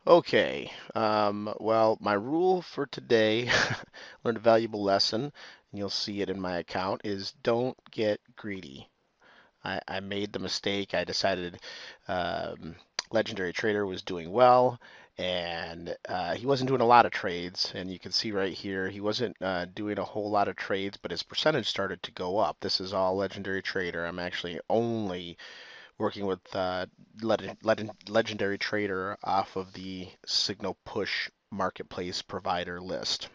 Okay, well, my rule for today, learned a valuable lesson, and you'll see it in my account, is don't get greedy. I made the mistake. I decided um, Legendary Trader was doing well, and he wasn't doing a lot of trades. And you can see right here, he wasn't doing a whole lot of trades, but his percentage started to go up. This is all Legendary Trader. I'm actually only working with Legendary Trader off of the Signal Push marketplace provider list.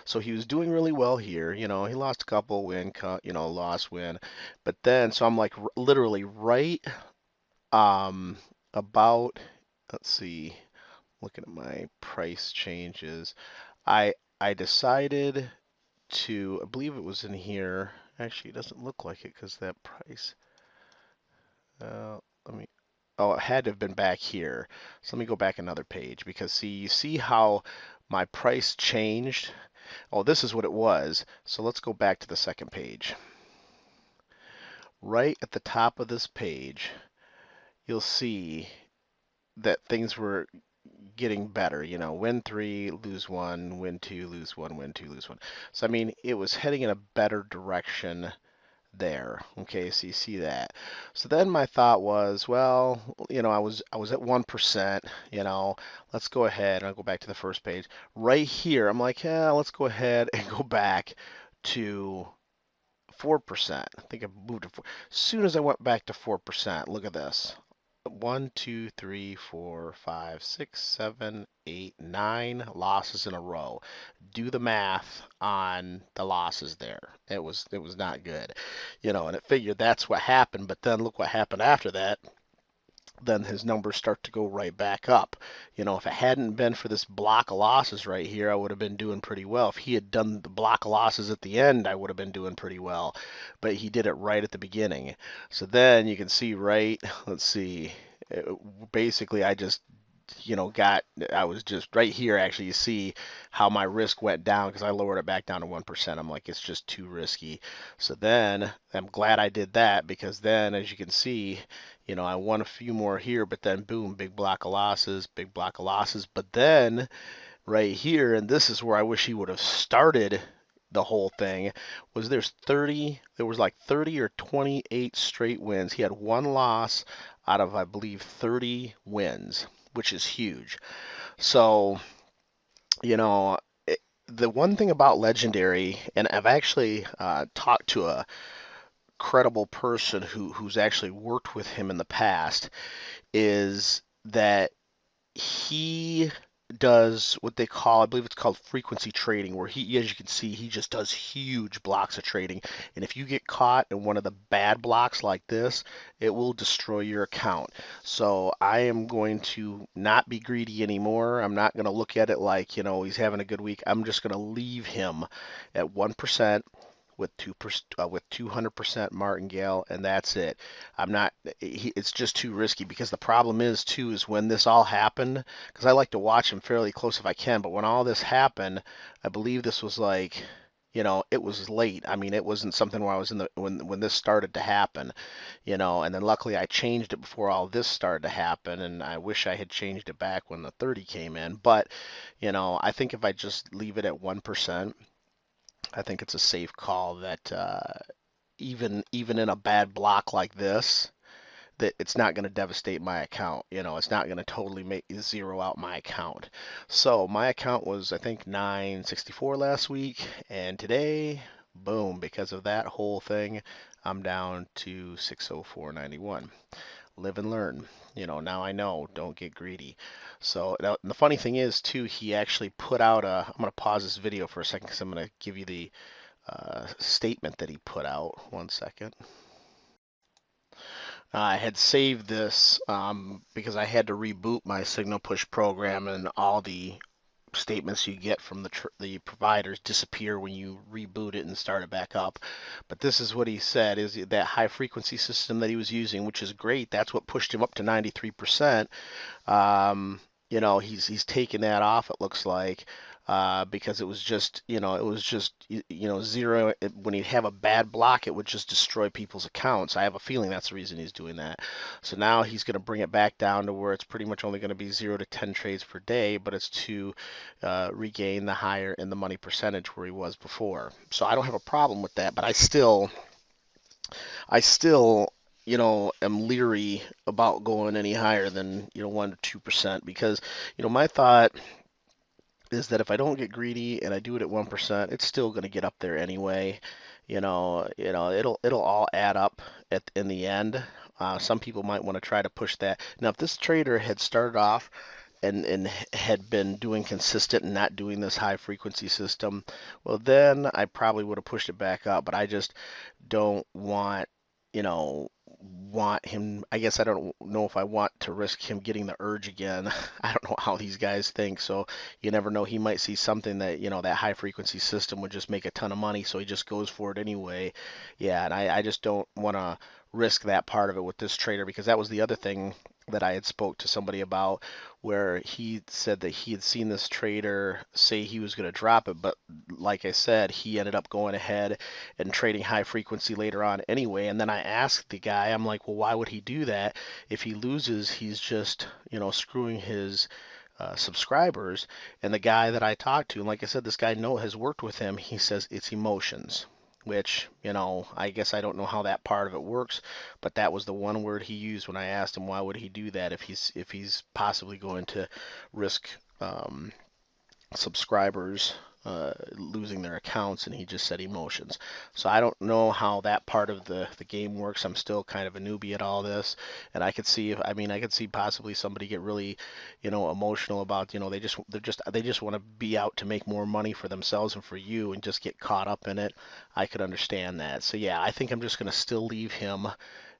So he was doing really well here. He lost a couple, win, loss, win. But then, so I'm like literally right um, about, let's see, looking at my price changes. I I decided to, I believe it was in here. Actually, it doesn't look like it because that price. Let me Oh, it had to have been back here. So let me go back another page because see, you see how my price changed? Oh, this is what it was. So let's go back to the second page. Right at the top of this page, you'll see that things were getting better. Win three, lose one, win two, lose one, win two, lose one. So, I mean, it was heading in a better direction there. Okay, so you see that. So then my thought was, well, I was at 1%, let's go ahead and I'll go back to the first page. Right here, I'm like, yeah, let's go ahead and go back to 4%. I think I moved to 4. As soon as I went back to 4%, look at this. 1, 2, 3, 4, 5, 6, 7, 8, 9 losses in a row. Do the math on the losses there. It was not good. And it figured that's what happened, but then look what happened after that. Then his numbers start to go right back up. If it hadn't been for this block of losses right here, I would have been doing pretty well. If he had done the block of losses at the end, I would have been doing pretty well. But he did it right at the beginning. So then you can see right, let's see, basically I just I was just right here. Actually, you see how my risk went down because I lowered it back down to 1%. I'm like, it's just too risky. So then I'm glad I did that because then, as you can see, I won a few more here, but then boom, big block of losses, big block of losses. But then right here, and this is where I wish he would have started the whole thing, there was like 30 or 28 straight wins. He had one loss out of, I believe, 30 wins, which is huge. So, you know, the one thing about Legendary, and I've actually talked to a credible person who's actually worked with him in the past, is that he does what they call, I believe it's called frequency trading, where he, as you can see, he just does huge blocks of trading. And if you get caught in one of the bad blocks like this, it will destroy your account. So I am going to not be greedy anymore. I'm not going to look at it like, he's having a good week. I'm just going to leave him at 1% with 200% martingale, and that's it. I'm not. It's just too risky because the problem is too is when this all happened. Because I like to watch him fairly close if I can, but when all this happened, I believe this was like. It was late. I mean, it wasn't something where I was in the when this started to happen, and then luckily I changed it before all this started to happen, and I wish I had changed it back when the 30 came in. But, I think if I just leave it at 1%, I think it's a safe call that even in a bad block like this, that it's not going to devastate my account. It's not going to totally make zero out my account. So my account was, I think, 964 last week, and today, boom, because of that whole thing, I'm down to 604.91. Live and learn. Now I know, don't get greedy. So now, and the funny thing is too, he actually put out a. I'm going to pause this video for a second because I'm going to give you the statement that he put out. One second. I had saved this because I had to reboot my Signal Push program, and all the statements you get from the providers disappear when you reboot it and start it back up. But this is what he said: is that high frequency system that he was using, which is great. That's what pushed him up to 93%. He's taken that off, it looks like. because it was just, it was just, zero. When he'd have a bad block, it would just destroy people's accounts. I have a feeling that's the reason he's doing that. So now he's going to bring it back down to where it's pretty much only going to be 0 to 10 trades per day, but it's to regain the higher in the money percentage where he was before. So I don't have a problem with that, but I still, am leery about going any higher than, 1 to 2%, because, my thought is that if I don't get greedy and I do it at 1%, it's still going to get up there anyway. It'll all add up in the end. Some people might want to try to push that. Now, if this trader had started off and had been doing consistent and not doing this high frequency system, well, then I probably would have pushed it back up. But I just don't you know, want him. I guess I don't know if I want to risk him getting the urge again. I don't know how these guys think, so you never know. He might see something that, that high frequency system would just make a ton of money, so he just goes for it anyway. Yeah, and I just don't want to risk that part of it with this trader, because that was the other thing that I had spoke to somebody about, where he said that he had seen this trader say he was going to drop it, but like I said, he ended up going ahead and trading high frequency later on anyway. And then I asked the guy, I'm like, well, why would he do that? If he loses, he's just, screwing his subscribers. And the guy that I talked to, and like I said, this guy has worked with him. He says it's emotions, which, I guess I don't know how that part of it works, but that was the one word he used when I asked him why would he do that if he's possibly going to risk subscribers losing their accounts, and he just said emotions. So I don't know how that part of the game works. I'm still kind of a newbie at all this, and I could see possibly somebody get really, emotional about, they just want to be out to make more money for themselves and for you, and just get caught up in it. I could understand that. So yeah, I think I'm just going to still leave him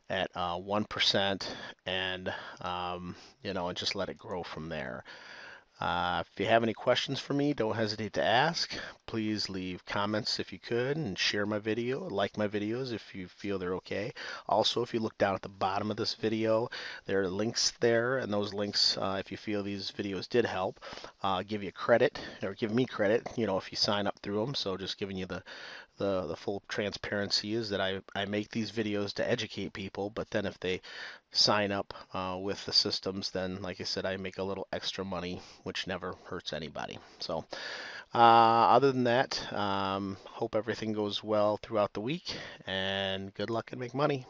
at 1%, and and just let it grow from there. If you have any questions for me, don't hesitate to ask. Please leave comments if you could, and share my video, like my videos if you feel they're okay. Also, if you look down at the bottom of this video, there are links there, and those links, if you feel these videos did help, give you credit, or give me credit, if you sign up through them. So just giving you the full transparency is that I make these videos to educate people, but then if they sign up with the systems, then like I said, I make a little extra money, which never hurts anybody. So other than that, hope everything goes well throughout the week, and good luck and make money.